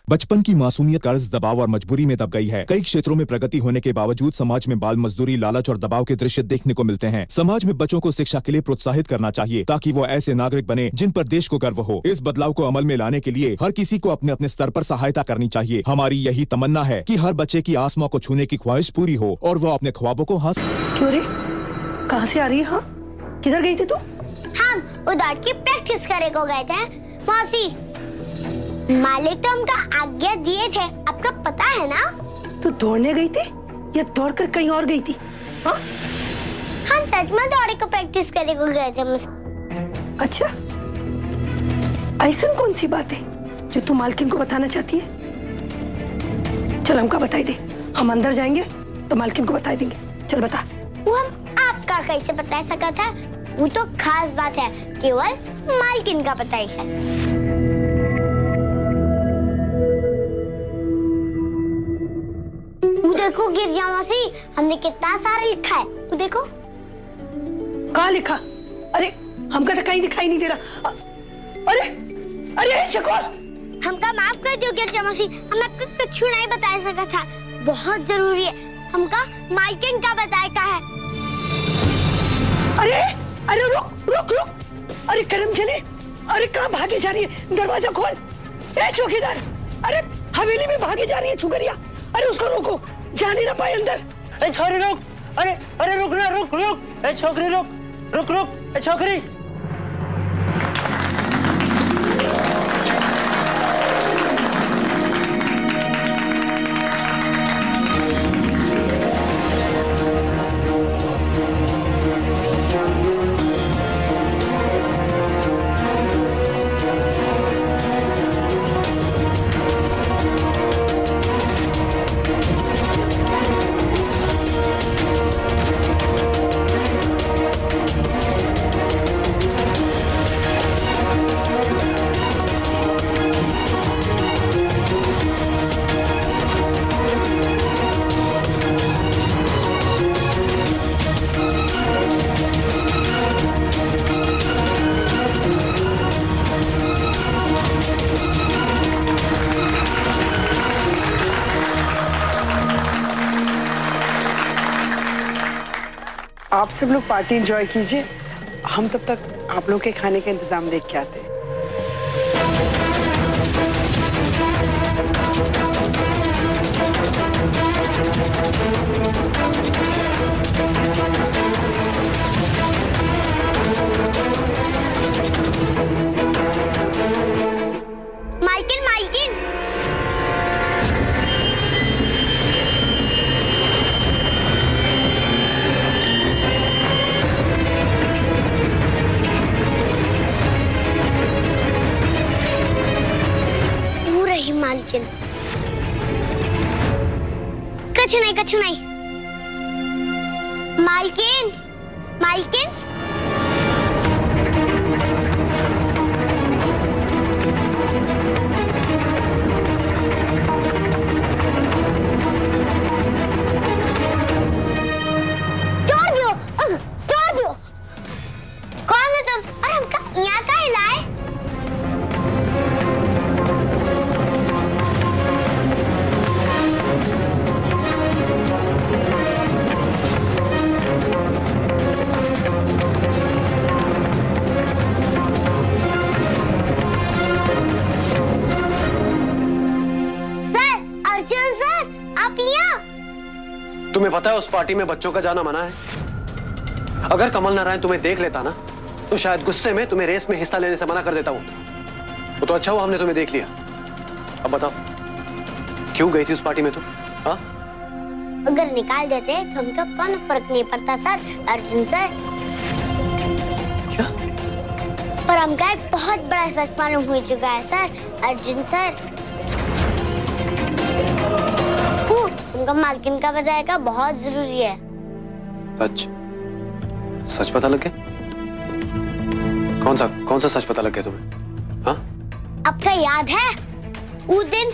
बचपन की मासूमियत कर्ज, दबाव और मजबूरी में दब गई है। कई क्षेत्रों में प्रगति होने के बावजूद समाज में बाल मजदूरी, लालच और दबाव के दृश्य देखने को मिलते हैं। समाज में बच्चों को शिक्षा के लिए प्रोत्साहित करना चाहिए ताकि वो ऐसे नागरिक बने जिन पर देश को गर्व हो। इस बदलाव को अमल में लाने के लिए हर किसी को अपने अपने स्तर पर सहायता करनी चाहिए। हमारी यही तमन्ना है कि हर बच्चे की आसमां को छूने की ख्वाहिश पूरी हो और वो अपने ख्वाबों को हासिल। क्यों रे, कहाँ से आ रही है? हाँ, किधर गई थी तू? हम उधर की प्रैक्टिस करे को गए थे मौसी। मालिक तो हमका आज्ञा दिए थे, आपको पता है ना। तू दौड़ने गई थी या दौड़कर कहीं और गई थी? हाँ, हम सच में दौड़े को प्रैक्टिस करे को गए थे मौसी। अच्छा, ऐसा कौन सी बात है जो तू मालकिन को बताना चाहती है? चल हमका बताई दे, हम अंदर जाएंगे तो मालकिन को बता देंगे। चल बता। वो हम आपका कैसे बता सका था? वो तो खास बात है, केवल मालकिन का पता ही है। देखो गिरजा मौसी, हमने कितना सारा लिखा है। वो देखो। कहाँ लिखा? अरे हमका तो कहीं दिखाई नहीं दे रहा। अरे अरे चकोर, हमका माफ कर दो गिरजा मौसी, हम आपको कुछ नहीं बता सका था। बहुत जरूरी है, हमका मालकिन का बताए का है। अरे अरे रुक रुक रुक, अरे करम चले, अरे कहाँ भागे जा रही है? दरवाजा खोल। ए चौकीदार, अरे हवेली में भागे जा रही है छुगरिया, अरे उसको रोको, जाने ना पाए अंदर। ए छोरी रुक, अरे अरे रुक ना, रुक रुक, ए छोकरी रुक, रुक रुक, ए छोकरी। आप सब लोग पार्टी एंजॉय कीजिए, हम तब तक आप लोग के खाने का इंतजाम देख के आते हैं। मालकिन मालकिन, मालकिन कछु नहीं, कछु नहीं। मालकिन मालकिन, छोड़ दो, छोड़ दो। कौन हो तुम? और हमका यहाँ का हिलाए? तुम्हें पता है उस पार्टी में बच्चों का जाना मना है। अगर कमल नारायण तुम्हें देख लेता ना तो शायद गुस्से में तुम्हें रेस में हिस्सा लेने से मना कर देता वो तो अच्छा हुआ हमने तुम्हें देख लिया। अब बताओ क्यों गई थी उस पार्टी में तुम? हाँ, अगर निकाल देते तो हमको कौन फर्क नहीं पड़ता सर। अर्जुन सर, क्या? पर हमका एक बहुत बड़ा सच मालूम हो चुका है सर। अर्जुन सर, हमका मालकिन का बताएगा बहुत जरूरी है। अच्छा, सच पता लग गया? कौन सा सच पता लग गया तुम्हें? हाँ, आपका याद है उस दिन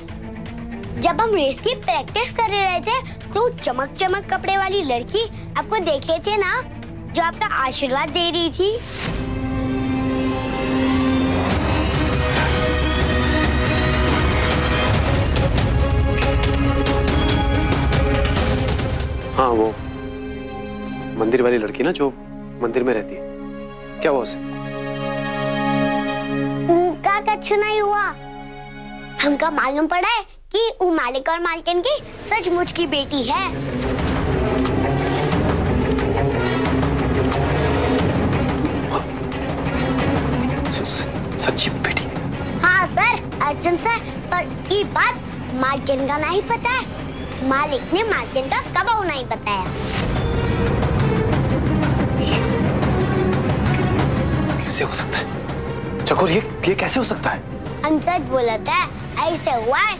जब हम रेस की प्रैक्टिस कर रहे थे तो चमक चमक कपड़े वाली लड़की आपको देखे थे ना, जो आपका आशीर्वाद दे रही थी? मंदिर वाली लड़की ना, जो मंदिर में रहती है, क्या हुआ उसे? उनका कछु नहीं हुआ। हमका मालूम पड़ा है कि वो मालिक और मालकिन की सचमुच की बेटी है। सच्ची बेटी? हाँ सर, अर्जुन सर, पर ये बात मालकिन का नहीं पता है। मालिक ने मालकिन का कबू नहीं बताया। कैसे हो सकता है चकोर? ये कैसे हो सकता है? हम सच बोला था, ऐसे हुआ है।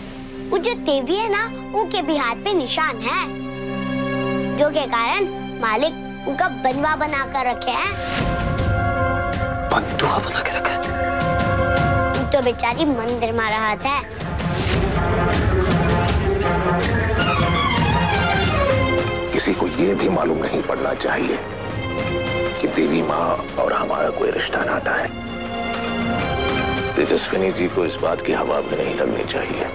वो जो देवी है ना, वो के भी हाथ पे निशान है, जो के कारण मालिक उनका बनवा बना कर रखे हैं। बंदूआ बना के रखा है? तो बेचारी मंदिर में रहा था। किसी को ये भी मालूम नहीं पड़ना चाहिए कि देवी माँ और हमारा कोई रिश्ता नाता है। तेजस्विनी जी को इस बात की हवा भी नहीं लगनी चाहिए।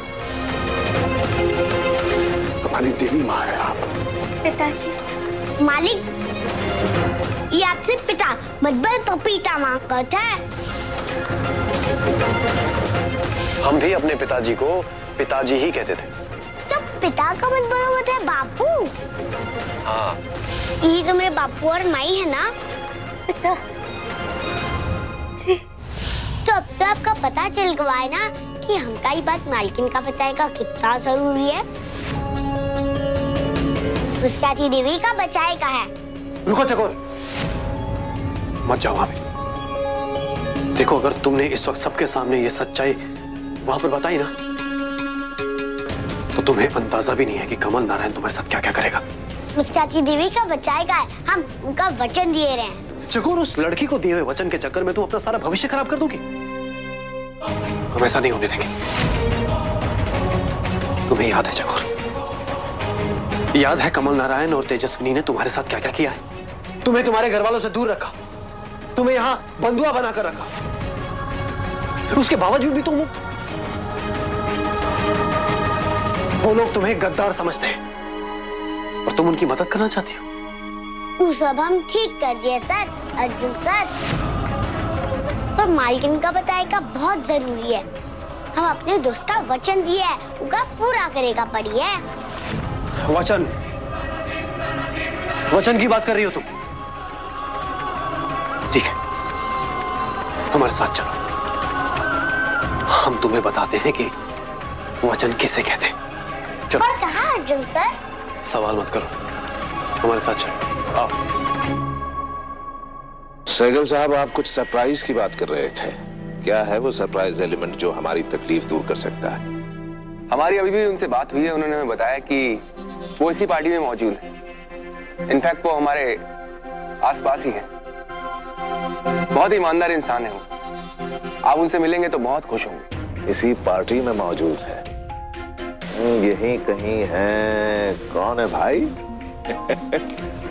हमारी देवी माँ है आप। पिताजी। मालिक, ये आपसे पिता मतबल पपीता मांगता था। हम भी अपने पिताजी को पिताजी ही कहते थे। तो पिता का मतलब होता है बापू। हाँ। ये तो मेरे बापू और माई है ना। पिता जी। तो अब तो आपका पता चल गया है ना कि हमका ये बात मालकिन का बताएगा कितना जरूरी है। उसका देवी का बचाएगा है। रुको चकोर, मत जाओ वहां पे। देखो, अगर तुमने इस वक्त सबके सामने ये सच्चाई वहां पर बताई ना, तो तुम्हें अंदाजा भी नहीं है कि कमल नारायण तुम्हारे साथ क्या क्या करेगा। मुस्काती देवी का बचाएगा है, हम उनका वचन दिए रहे हैं। चकोर, उस लड़की को दिए हुए वचन के चक्कर में तुम अपना सारा भविष्य खराब कर दोगी। हम ऐसा नहीं होने देंगे। तुम्हें याद है चकोर, याद है कमल नारायण और तेजस्विनी ने तुम्हारे साथ क्या क्या किया है? तुम्हें तुम्हारे घर वालों से दूर रखा, तुम्हें यहां बंधुआ बनाकर रखा। उसके बावजूद भी तुम वो लोग तुम्हें गद्दार समझते हैं और तुम उनकी मदद करना चाहती हो। वो सब हम ठीक कर दिए सर, अर्जुन सर। पर मालकिन का बताएगा बहुत जरूरी है। हम अपने दोस्त का वचन दिए है, उसका पूरा करेगा पड़ी है। वचन? वचन की बात कर रही हो तुम? ठीक है, हमारे साथ चलो। हम तुम्हें बताते हैं कि वचन किसे कहते हैं। चलो। पर कहाँ अर्जुन सर? सवाल मत करो, हमारे साथ चलो। आओ। सहगल साहब, आप कुछ सरप्राइज की बात कर रहे थे। क्या है वो सरप्राइज एलिमेंट जो हमारी तकलीफ दूर कर सकता है? हमारी अभी भी उनसे बात हुई है। उन्होंने हमें बताया कि वो इसी पार्टी में मौजूद है। इनफैक्ट वो हमारे आसपास ही है। बहुत ईमानदार इंसान है वो। आप उनसे मिलेंगे तो बहुत खुश होंगे। इसी पार्टी में मौजूद है? यही कहीं है। कौन है भाई?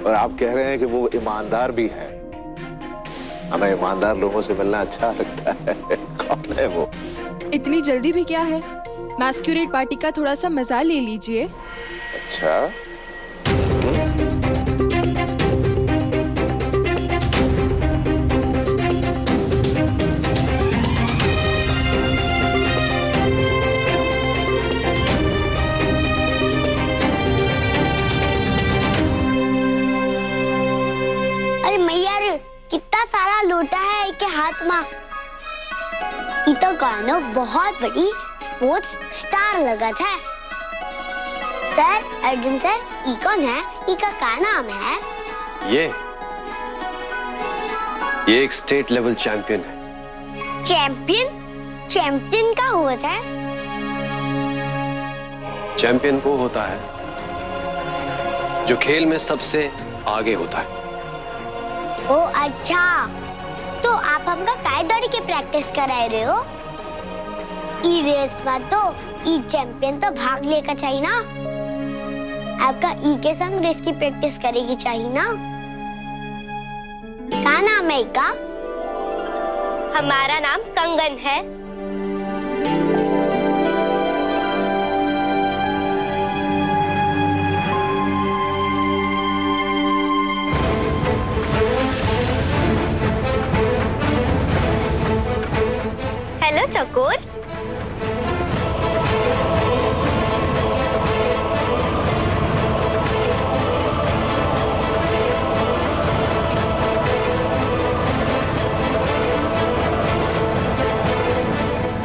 और आप कह रहे हैं कि वो ईमानदार भी है। हमें ईमानदार लोगों से मिलना अच्छा लगता है। कौन है वो? इतनी जल्दी भी क्या है? मैस्क्यूरेट पार्टी का थोड़ा सा मजा ले लीजिए। अच्छा, अरे मैया रे, कितना सारा लोटा है एक के हाथ में। ये तो गानो बहुत बड़ी स्पोर्ट्स स्टार लगा था। सर, अर्जुन सर, ये कौन है? ये का क्या नाम है? ये एक स्टेट लेवल चैंपियन है। चैंपियन? चैंपियन का हुआ था? चैंपियन वो होता है जो खेल में सबसे आगे होता है। ओ अच्छा, तो आप हमका काय दौड़ी के प्रैक्टिस कराए रहे हो? ई रेस में तो ई चैंपियन तो भाग लेकर चाहिए ना। आपका ई के संग रेस की प्रैक्टिस करेगी चाहिए ना। क्या नाम है इसका? हमारा नाम कंगन है। चकोर।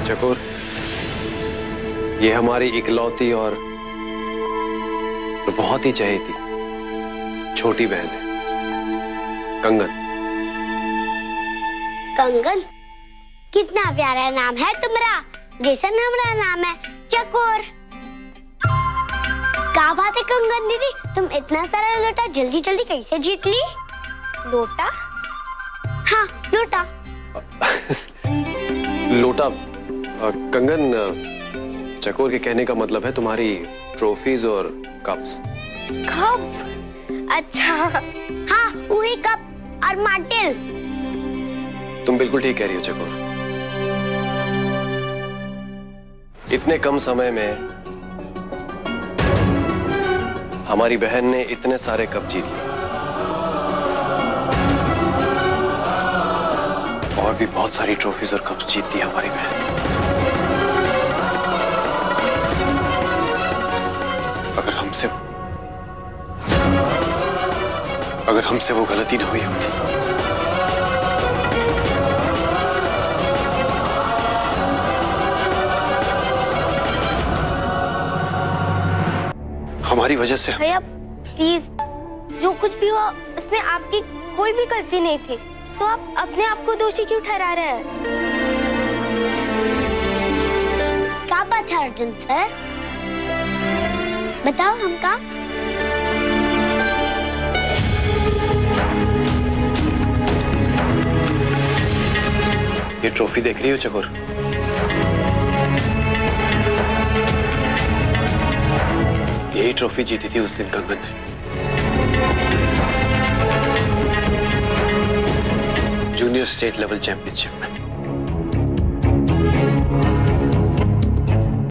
चकोर, ये हमारी इकलौती और बहुत ही चहेती छोटी बहन है, कंगन। कंगन? कितना प्यारा नाम है तुम्हारा, जैसा हमारा नाम है चकोर। क्या बात है कंगन दीदी, तुम इतना सारा लोटा जल्दी जल्दी कैसे जीत ली? लोटा? हाँ लोटा। लोटा? कंगन, चकोर के कहने का मतलब है तुम्हारी ट्रॉफीज और कप्स। कप? अच्छा हाँ, वही कप और मार्टेल। तुम बिल्कुल ठीक कह रही हो चकोर। इतने कम समय में हमारी बहन ने इतने सारे कप जीत लिए और भी बहुत सारी ट्रॉफीज और कप्स जीतती है हमारी बहन। अगर हमसे वो गलती ना हुई होती, हमारी वजह से। भैया प्लीज, जो कुछ भी हुआ इसमें आपकी कोई भी गलती नहीं थी, तो आप अपने आप को दोषी क्यों ठहरा रहे हैं? क्या बात है अर्जुन सर, बताओ हमका। ये ट्रॉफी देख रही हो चकोर? यही ट्रॉफी जीती थी उस दिन कंगन ने। जूनियर स्टेट लेवल चैंपियनशिप में।